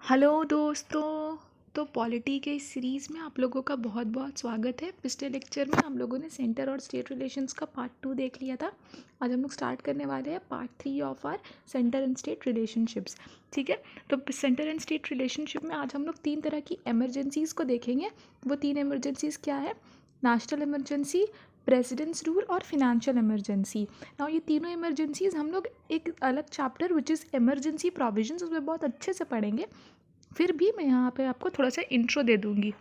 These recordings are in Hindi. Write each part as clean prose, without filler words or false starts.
हेलो दोस्तों। तो पॉलिटी के इस सीरीज़ में आप लोगों का बहुत बहुत स्वागत है। पिछले लेक्चर में हम लोगों ने सेंटर और स्टेट रिलेशंस का पार्ट 2 देख लिया था। आज हम लोग स्टार्ट करने वाले हैं part 3 of our centre and state relationships. ठीक है, तो सेंटर एंड स्टेट रिलेशनशिप में आज हम लोग 3 तरह की एमरजेंसीज़ को देखेंगे। वो 3 एमरजेंसीज़ क्या है? नेशनल इमरजेंसी, प्रेसिडेंट्स रूल और फिनेंशियल इमरजेंसी। नाउ ये तीनों इमरजेंसीज हम लोग एक अलग chapter which is emergency provisions उसमें बहुत अच्छे से पढ़ेंगे। फिर भी मैं यहाँ पे आपको थोड़ा सा इंट्रो दे दूँगी।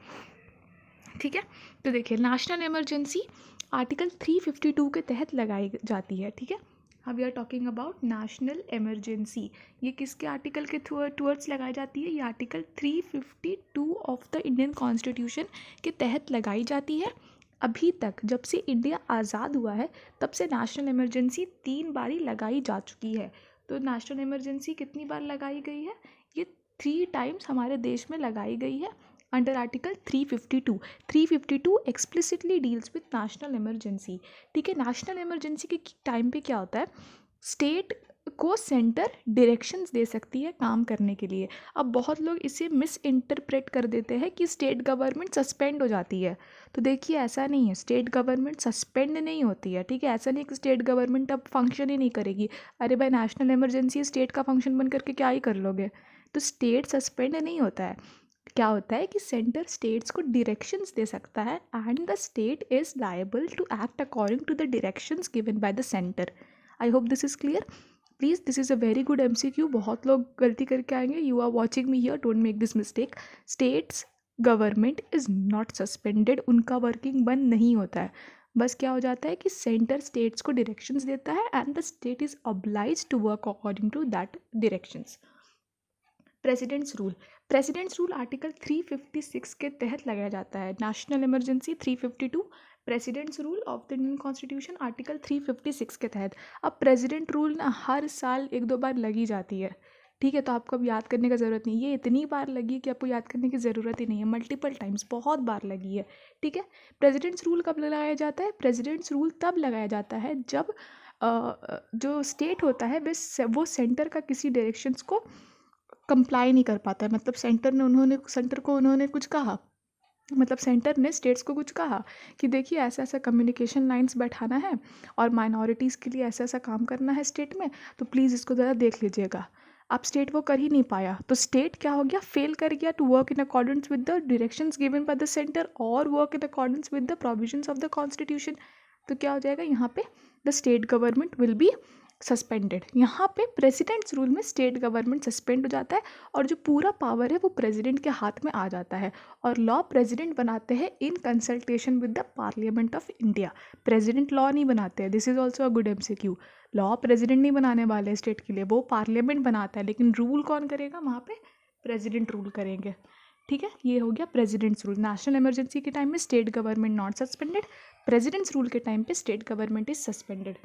ठीक है, तो देखिए नेशनल इमरजेंसी आर्टिकल 352 के तहत लगाई जाती है। ठीक है, अब we are talking about national emergency. ये किसके आर्टिकल के टूवर्ड्स लगाई जाती है? ये article 352 of the Indian constitution के तहत लगाई जाती है। अभी तक जब से इंडिया आज़ाद हुआ है तब से नेशनल इमरजेंसी 3 बारी लगाई जा चुकी है। तो नेशनल इमरजेंसी कितनी बार लगाई गई है? ये 3 टाइम्स हमारे देश में लगाई गई है under article 352। 352 explicitly deals with national emergency. ठीक है, नेशनल इमरजेंसी के टाइम पे क्या होता है? स्टेट को सेंटर डायरेक्शंस दे सकती है काम करने के लिए। अब बहुत लोग इसे मिस इंटरप्रेट कर देते हैं कि स्टेट गवर्नमेंट सस्पेंड हो जाती है। तो देखिए ऐसा नहीं है, स्टेट गवर्नमेंट सस्पेंड नहीं होती है। ठीक है, ऐसा नहीं कि स्टेट गवर्नमेंट अब फंक्शन ही नहीं करेगी। अरे भाई नेशनल इमरजेंसी स्टेट का फंक्शन बन करके क्या ही कर लोगे? तो स्टेट सस्पेंड नहीं होता है। क्या होता है कि सेंटर स्टेट्स को डायरेक्शंस दे सकता है and the state is liable to act according to the directions given by the centre. I hope this is clear. Please, this is a very good MCQ। बहुत लोग गलती करके आएंगे। You are watching me here, don't make this mistake. States government is not suspended, उनका वर्किंग बंद नहीं होता है। बस क्या हो जाता है कि सेंटर स्टेट्स को डायरेक्शंस देता है and the state is obliged to work according to that directions. President's rule. President's rule article 356 के तहत लगाया जाता है। National emergency 352, president's rule of the Indian constitution article 356 के तहत। अब प्रेसिडेंट रूल ना हर साल 1-2 बार लगी जाती है। ठीक है, तो आपको अब याद करने का ज़रूरत नहीं। ये इतनी बार लगी है कि आपको याद करने की ज़रूरत ही नहीं है। मल्टीपल टाइम्स, बहुत बार लगी है। ठीक है, प्रेसिडेंट्स रूल कब लगाया जाता है? प्रेसिडेंट्स रूल तब लगाया जाता है जब जो स्टेट होता है वो सेंटर का किसी डायरेक्शंस को कंप्लाई नहीं कर पाता है। मतलब सेंटर को उन्होंने कुछ कहा, मतलब सेंटर ने स्टेट्स को कुछ कहा कि देखिए ऐसा ऐसा कम्युनिकेशन लाइंस बैठाना है और माइनॉरिटीज़ के लिए ऐसा ऐसा काम करना है स्टेट में, तो प्लीज़ इसको ज़रा देख लीजिएगा। अब स्टेट वो कर ही नहीं पाया, तो स्टेट क्या हो गया? फेल कर गया to work in accordance with the directions given by the centre और work in accordance with the provisions of the constitution. तो क्या हो जाएगा यहाँ पे? The state government will be suspended. यहाँ पे प्रेसिडेंट्स रूल में स्टेट गवर्नमेंट सस्पेंड हो जाता है और जो पूरा पावर है वो प्रेसिडेंट के हाथ में आ जाता है और लॉ प्रेसिडेंट बनाते हैं in consultation with the parliament of India. President law नहीं बनाते हैं। This is also a good MCQ। Law president नहीं बनाने वाले स्टेट के लिए, वो पार्लियामेंट बनाता है, लेकिन रूल कौन करेगा वहाँ पे? प्रेसिडेंट रूल करेंगे। ठीक है, ये हो गया प्रेसिडेंट्स रूल। नेशनल इमरजेंसी के टाइम में state government not suspended, presidents rule के टाइम पे स्टेट गवर्नमेंट इज सस्पेंडेड।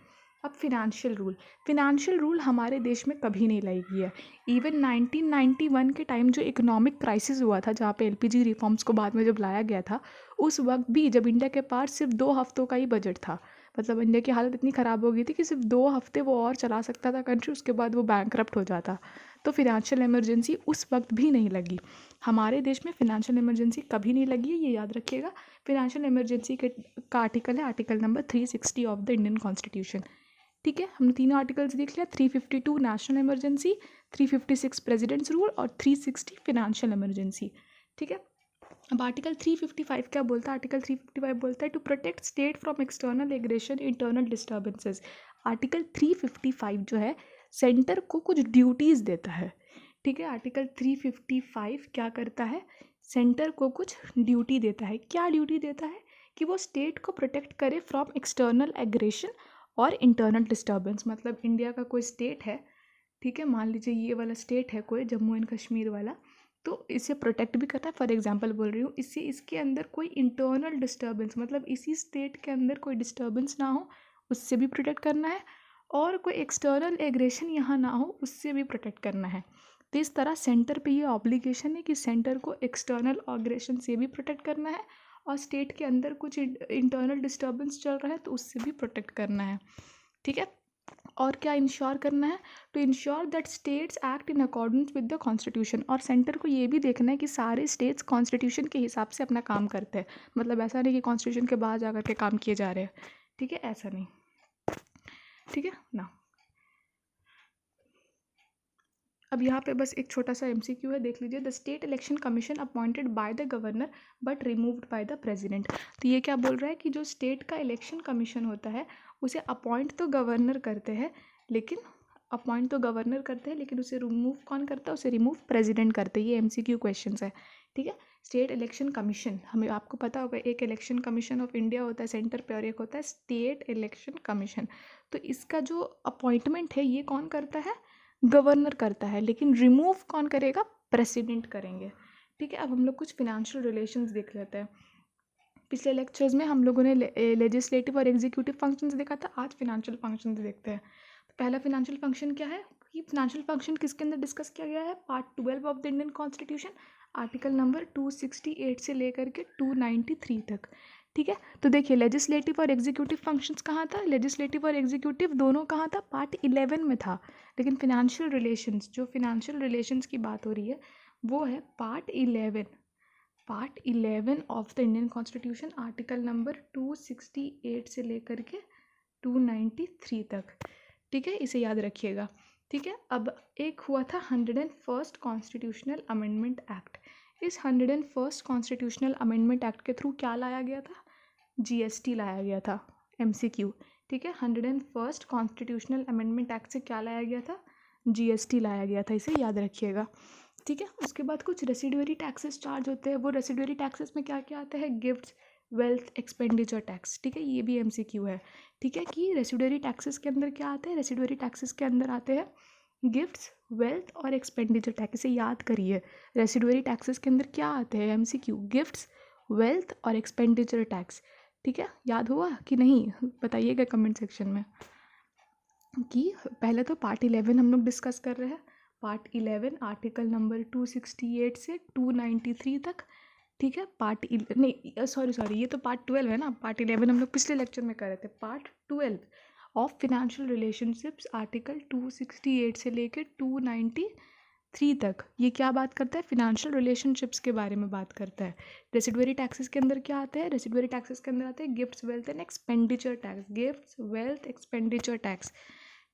अब फिनेंशियल रूल। फिनेंशियल रूल हमारे देश में कभी नहीं लाई गई है। इवन 1991 के टाइम जो इकोनॉमिक क्राइसिस हुआ था, जहाँ पे LPG रिफॉर्म्स को बाद में जब लाया गया था, उस वक्त भी जब इंडिया के पास सिर्फ 2 हफ्तों का ही बजट था, मतलब इंडिया की हालत इतनी ख़राब हो गई थी कि सिर्फ 2 हफ्ते वो और चला सकता था कंट्री, उसके बाद वो बैंकरप्ट हो जाता। तो फिनेंशियल इमरजेंसी उस वक्त भी नहीं लगी। हमारे देश में फिनेंशियल इमरजेंसी कभी नहीं लगी है, ये याद रखिएगा। फिनेंशियल इमरजेंसी का आर्टिकल है article number 360 of the Indian constitution. ठीक है, हमने तीनों आर्टिकल्स देख लिया। 352 नेशनल इमरजेंसी, 356 प्रेसिडेंट्स रूल और 360 फिनेंशियल इमरजेंसी। ठीक है, अब आर्टिकल 355 क्या बोलता है? आर्टिकल 355 बोलता है to protect state from external aggression, internal disturbances. Article 355 जो है सेंटर को कुछ ड्यूटीज़ देता है। ठीक है, आर्टिकल 355 क्या करता है? सेंटर को कुछ ड्यूटी देता है। क्या ड्यूटी देता है? कि वो स्टेट को प्रोटेक्ट करे फ्रॉम एक्सटर्नल एग्रेशन और इंटरनल डिस्टर्बेंस। मतलब इंडिया का कोई स्टेट है, ठीक है, मान लीजिए ये वाला स्टेट है कोई, जम्मू एंड कश्मीर वाला, तो इसे प्रोटेक्ट भी करता है। फॉर एग्जांपल बोल रही हूँ, इससे इसके अंदर कोई इंटरनल डिस्टर्बेंस, मतलब इसी स्टेट के अंदर कोई डिस्टर्बेंस ना हो, उससे भी प्रोटेक्ट करना है, और कोई एक्सटर्नल एग्रेशन यहाँ ना हो, उससे भी प्रोटेक्ट करना है। तो इस तरह सेंटर पे ये ऑब्लिगेशन है कि सेंटर को एक्सटर्नल एग्रेशन से भी प्रोटेक्ट करना है और स्टेट के अंदर कुछ इंटरनल डिस्टर्बेंस चल रहा है तो उससे भी प्रोटेक्ट करना है। ठीक है, और क्या इंश्योर करना है, to ensure that states act in accordance with the constitution. और सेंटर को ये भी देखना है कि सारे स्टेट्स कॉन्स्टिट्यूशन के हिसाब से अपना काम करते हैं, मतलब ऐसा नहीं कि कॉन्स्टिट्यूशन के बाद जा के काम किए जा रहे हैं, ठीक है, ऐसा नहीं, ठीक है ना। अब यहाँ पे बस एक छोटा सा MCQ है, देख लीजिए। The state election commission appointed by the governor but removed by the president. तो ये क्या बोल रहा है कि जो स्टेट का इलेक्शन कमीशन होता है उसे अपॉइंट तो गवर्नर करते हैं, लेकिन उसे रिमूव कौन करता है, उसे रिमूव प्रेसिडेंट करते हैं। ये MCQ क्वेश्चन है, ठीक है। स्टेट इलेक्शन कमीशन, हमें आपको पता होगा, एक इलेक्शन कमीशन ऑफ इंडिया होता है सेंटर पे और एक होता है स्टेट इलेक्शन कमीशन। तो इसका जो अपॉइंटमेंट है ये कौन करता है, गवर्नर करता है, लेकिन रिमूव कौन करेगा, प्रेसिडेंट करेंगे, ठीक है। अब हम लोग कुछ फिनेंशियल रिलेशंस देख लेते हैं। पिछले लेक्चर्स में हम लोगों ने लेजिस्लेटिव और एग्जीक्यूटिव फंक्शंस देखा था, आज फिनेंशियल फंक्शंस देखते हैं। तो पहला फिनेंशियल फंक्शन क्या है, कि फिनेंशियल फंक्शन किसके अंदर डिस्कस किया गया है, part 12 of the Indian constitution, article number 268 से लेकर के 293 तक, ठीक है। तो देखिए लेजिस्लेटिव और एग्जीक्यूटिव फंक्शंस कहाँ था, लेजिस्लेटिव और एग्जीक्यूटिव दोनों कहाँ था, पार्ट 11 में था। लेकिन फिनेंशियल रिलेशंस, जो फिनेंशियल रिलेशंस की बात हो रही है वो है part 11 of the Indian constitution, article number 268 से लेकर के 293 तक, ठीक है, इसे याद रखिएगा, ठीक है। अब एक हुआ था 101st कॉन्स्टिट्यूशनल अमेंडमेंट एक्ट। इस 101st कॉन्स्टिट्यूशनल अमेंडमेंट एक्ट के थ्रू क्या लाया गया था, GST लाया गया था, MCQ, ठीक है। 101st कॉन्स्टिट्यूशनल अमेंडमेंट एक्ट से क्या लाया गया था, GST लाया गया था, इसे याद रखिएगा, ठीक है। उसके बाद कुछ रेसिडुअरी टैक्सेस चार्ज होते हैं, वो रेसिडुअरी टैक्सेस में क्या क्या आता है, गिफ्ट्स, वेल्थ, एक्सपेंडिचर टैक्स, ठीक है, ये भी MCQ है, ठीक है। कि रेसिडुअरी टैक्सेस के अंदर क्या आते हैं, रेसिडुअरी टैक्सेस के अंदर आते हैं गिफ्ट्स, वेल्थ और एक्सपेंडिचर टैक्स, इसे याद करिए। रेसिडुअरी टैक्सेस के अंदर क्या आते हैं, MCQ, गिफ्ट्स, वेल्थ और एक्सपेंडिचर टैक्स, ठीक है। याद हुआ कि नहीं, बताइएगा कमेंट सेक्शन में। कि पहले तो पार्ट 11 हम लोग डिस्कस कर रहे हैं, पार्ट 11 आर्टिकल नंबर 268 से 293 तक, ठीक है। नहीं सॉरी ये तो पार्ट 12 है ना, पार्ट 11 हम लोग पिछले लेक्चर में कर रहे थे। Part 12 of financial relationships, article 268 से लेकर 293 तक, ये क्या बात करता है, फिनेंशियल रिलेशनशिप्स के बारे में बात करता है। रेसिडुअरी टैक्सेस के अंदर क्या आते हैं, रेसिडुअरी टैक्सेस के अंदर आते हैं gifts, wealth and expenditure tax, gifts, wealth, expenditure tax,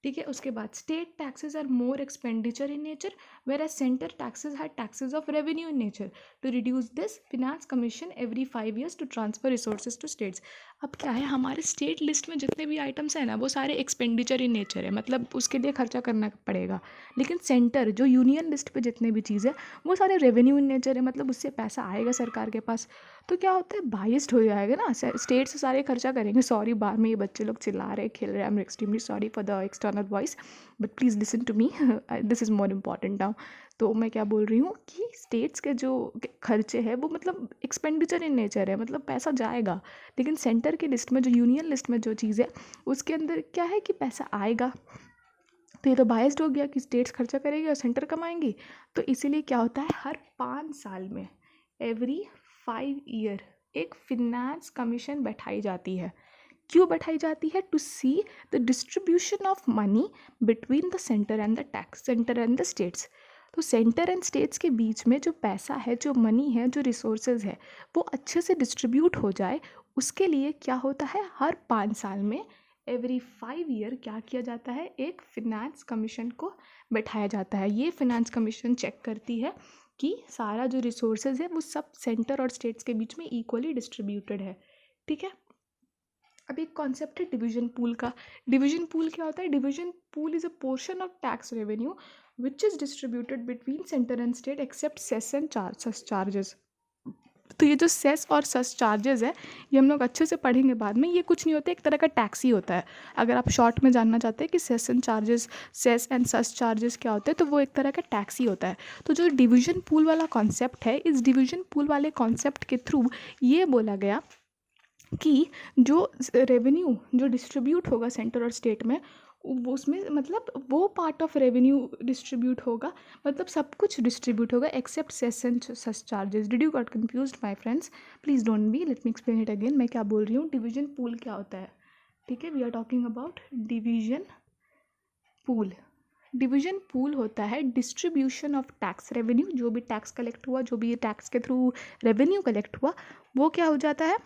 ठीक है। उसके बाद state taxes are more expenditure in nature, whereas centre taxes had taxes of revenue in nature. To reduce this, finance commission every 5 years to transfer resources to states. अब क्या है, हमारे स्टेट लिस्ट में जितने भी आइटम्स हैं ना वो सारे एक्सपेंडिचर इन नेचर है, मतलब उसके लिए खर्चा करना पड़ेगा। लेकिन सेंटर, जो यूनियन लिस्ट पे जितने भी चीज़ है वो सारे रेवेन्यू इन नेचर है, मतलब उससे पैसा आएगा सरकार के पास। तो क्या होता है, बाइस्ड हो जाएगा ना, स्टेट से सारे खर्चा करेंगे। सॉरी, बाहर में ये बच्चे लोग चिल्ला रहे, खेल रहे, I am extremely sorry for the external voice, but please listen to me, this is more important now. तो मैं क्या बोल रही हूँ कि स्टेट्स के जो खर्चे हैं वो मतलब एक्सपेंडिचर इन नेचर है, मतलब पैसा जाएगा। लेकिन सेंटर की लिस्ट में, जो यूनियन लिस्ट में जो चीज़ है उसके अंदर क्या है कि पैसा आएगा। तो ये तो बायस्ड हो गया कि स्टेट्स खर्चा करेगी और सेंटर कमाएंगी। तो इसीलिए क्या होता है, हर 5 साल में, एवरी 5 year, एक फिनेंस कमीशन बैठाई जाती है। क्यों बैठाई जाती है, to see the distribution of money between the centre and the states. तो सेंटर एंड स्टेट्स के बीच में जो पैसा है, जो मनी है, जो रिसोर्सेज है, वो अच्छे से डिस्ट्रीब्यूट हो जाए, उसके लिए क्या होता है, हर 5 साल में, एवरी 5 year, क्या किया जाता है, एक फिनेंस कमीशन को बैठाया जाता है। ये फिनेंस कमीशन चेक करती है कि सारा जो रिसोर्सेज है वो सब सेंटर और स्टेट्स के बीच में इक्वली डिस्ट्रीब्यूटेड है, ठीक है। अब एक कॉन्सेप्ट है डिवीजन पूल का। डिवीजन पूल क्या होता है, division pool is a portion of tax revenue which is distributed between centre and state except cess and surcharges. तो ये जो सेस और सस चार्जेस है ये हम लोग अच्छे से पढ़ेंगे बाद में। ये कुछ नहीं होता, एक तरह का टैक्स ही होता है। अगर आप शॉर्ट में जानना चाहते हैं कि सेस एंड सस चार्जेस क्या होते हैं, तो वो एक तरह का टैक्स ही होता है। तो जो डिवीजन पूल वाला कॉन्सेप्ट है, इस डिवीजन पूल वाले कॉन्सेप्ट के थ्रू ये बोला गया कि जो रेवेन्यू जो डिस्ट्रीब्यूट होगा सेंटर और स्टेट में, उसमें मतलब वो पार्ट ऑफ रेवेन्यू डिस्ट्रीब्यूट होगा, मतलब सब कुछ डिस्ट्रीब्यूट होगा except cess and surcharges. Did you got confused my friends, please don't be, let me explain it again. मैं क्या बोल रही हूँ, डिवीजन पूल क्या होता है, ठीक है। We are talking about division pool, division pool होता है डिस्ट्रीब्यूशन ऑफ टैक्स रेवेन्यू, जो भी टैक्स कलेक्ट हुआ, जो भी टैक्स के थ्रू रेवेन्यू कलेक्ट हुआ, वो क्या हो जाता है,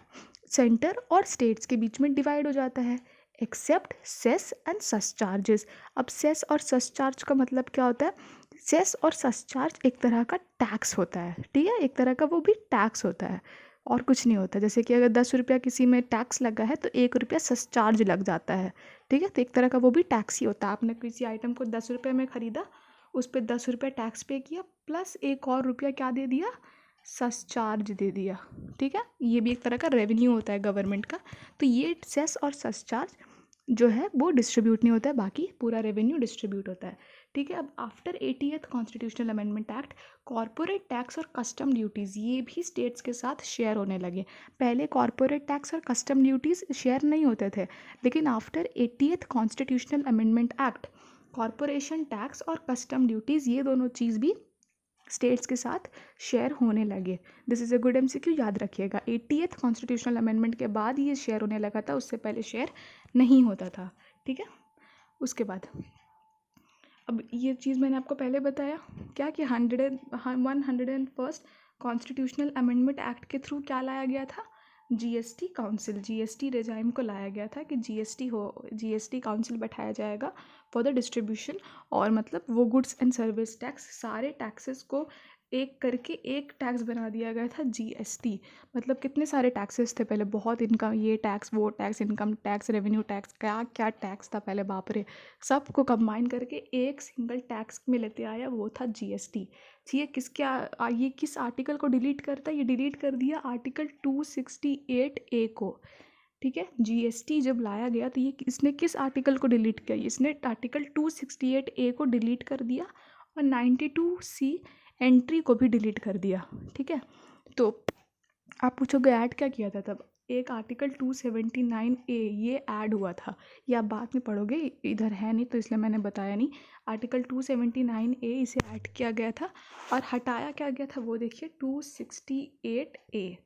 सेंटर और स्टेट्स के बीच में डिवाइड हो जाता है, except cess and surcharges. अब सेस और सस चार्ज का मतलब क्या होता है, सेस और सस चार्ज एक तरह का टैक्स होता है, ठीक है, एक तरह का वो भी टैक्स होता है और कुछ नहीं होता। जैसे कि अगर 10 रुपया किसी में टैक्स लगा है तो 1 रुपया सस चार्ज लग जाता है, ठीक है, तो एक तरह का वो भी टैक्स ही होता है। आपने किसी आइटम को 10 रुपये में ख़रीदा, उस पर 10 रुपये टैक्स पे किया, प्लस 1 और रुपया क्या दे दिया, सस चार्ज दे दिया, ठीक है, ये भी एक तरह का रेवेन्यू होता है गवर्नमेंट का। तो ये सेस और सस चार्ज जो है वो डिस्ट्रीब्यूट नहीं होता है, बाकी पूरा रेवेन्यू डिस्ट्रीब्यूट होता है, ठीक है। अब after 80th constitutional amendment act, corporate tax और कस्टम ड्यूटीज़ ये भी स्टेट्स के साथ शेयर होने लगे। पहले कॉरपोरेट टैक्स और कस्टम ड्यूटीज़ शेयर नहीं होते थे, लेकिन after 80th constitutional amendment act corporation tax और कस्टम ड्यूटीज़ ये दोनों चीज़ भी स्टेट्स के साथ शेयर होने लगे। This is a good MCQ, याद रखिएगा। 80th कॉन्स्टिट्यूशनल अमेंडमेंट के बाद ये शेयर होने लगा था, उससे पहले शेयर नहीं होता था, ठीक है। उसके बाद अब ये चीज़ मैंने आपको पहले बताया क्या कि 101st कॉन्स्टिट्यूशनल अमेंडमेंट एक्ट के थ्रू क्या लाया गया था, GST काउंसिल, GST रेजाइम को लाया गया था कि GST काउंसिल बैठाया जाएगा फॉर द डिस्ट्रीब्यूशन, और मतलब वो गुड्स एंड सर्विस टैक्स सारे टैक्सेस को एक करके एक टैक्स बना दिया गया था, GST। मतलब कितने सारे टैक्सेस थे पहले, बहुत, इनकम, ये टैक्स, वो tax, income tax, revenue tax, क्या क्या टैक्स था पहले, बाप रे, सबको कंबाइन करके एक सिंगल टैक्स में लेते आया, वो था GST। ये ये किस आर्टिकल को डिलीट करता है, ये डिलीट कर दिया आर्टिकल 268A को, ठीक है। GST जब लाया गया तो ये इसने किस आर्टिकल को डिलीट किया, इसने आर्टिकल 268A को डिलीट कर दिया और 92C एंट्री को भी डिलीट कर दिया, ठीक है। तो आप पूछोगे ऐड क्या किया था तब, एक आर्टिकल 279A ये ऐड हुआ था, ये आप बाद में पढ़ोगे, इधर है नहीं तो इसलिए मैंने बताया नहीं। आर्टिकल 279A इसे ऐड किया गया था, और हटाया क्या गया था वो देखिए, 268A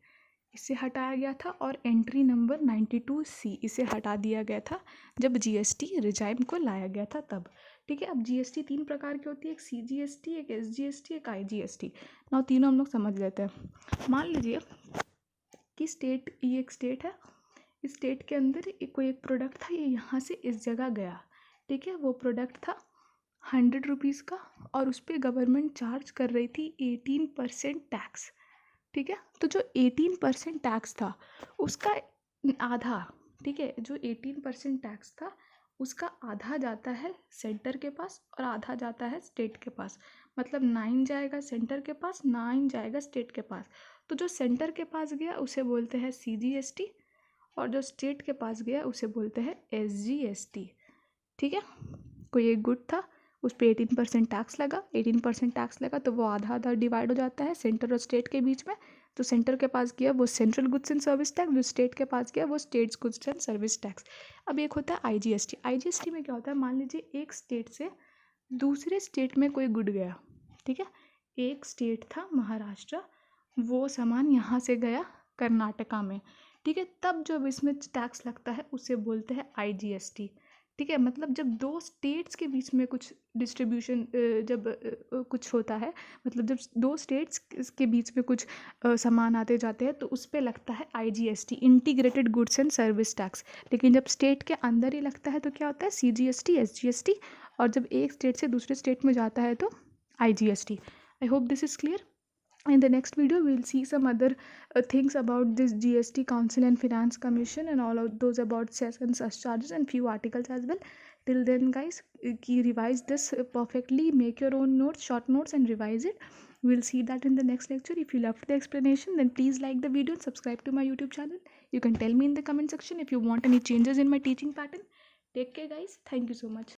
इसे हटाया गया था, और एंट्री नंबर 92C इसे हटा दिया गया था जब GST रिजाइम को लाया गया था तब, ठीक है। अब GST 3 प्रकार की होती है, एक CGST, एक SGST, एक IGST। ना तीनों हम लोग समझ लेते हैं। मान लीजिए कि ये एक स्टेट है, इस स्टेट के अंदर कोई एक प्रोडक्ट था, ये यहाँ से इस जगह गया, ठीक है, वो प्रोडक्ट था 100 रुपीज़ का, और उस पर गवर्नमेंट चार्ज कर रही थी 18% टैक्स, ठीक है। तो जो 18% टैक्स था उसका आधा, ठीक है, जो 18% टैक्स था उसका आधा जाता है सेंटर के पास और आधा जाता है स्टेट के पास, मतलब 9 जाएगा सेंटर के पास, 9 जाएगा स्टेट के पास। तो जो सेंटर के पास गया उसे बोलते हैं CGST, और जो स्टेट के पास गया उसे बोलते हैं SGST, ठीक है। कोई एक गुड था, उस पर 18% टैक्स लगा, 18% टैक्स लगा तो वो आधा आधा डिवाइड हो जाता है सेंटर और स्टेट के बीच में। जो सेंटर के पास गया वो central goods and service tax, जो स्टेट के पास गया वो states goods and service tax. अब एक होता है IGST। IGST में क्या होता है, मान लीजिए एक स्टेट से दूसरे स्टेट में कोई गुड गया, ठीक है, एक स्टेट था महाराष्ट्र, वो सामान यहाँ से गया कर्नाटका में, ठीक है, तब जब इसमें टैक्स लगता है उसे बोलते हैं IGST, ठीक है। मतलब जब दो स्टेट्स के बीच में कुछ डिस्ट्रीब्यूशन कुछ होता है, मतलब जब दो स्टेट्स के बीच में कुछ सामान आते जाते हैं तो उस पर लगता है IGST, integrated goods and service tax. लेकिन जब स्टेट के अंदर ही लगता है तो क्या होता है, CGST, SGST, और जब एक स्टेट से दूसरे स्टेट में जाता है तो IGST। I hope this is clear. In the next video, we'll see some other things about this GST Council and Finance Commission and all of those about cess and such charges and few articles as well. Till then, guys, revise this perfectly. Make your own notes, short notes, and revise it. We'll see that in the next lecture. If you loved the explanation, then please like the video and subscribe to my YouTube channel. You can tell me in the comment section if you want any changes in my teaching pattern. Take care, guys. Thank you so much.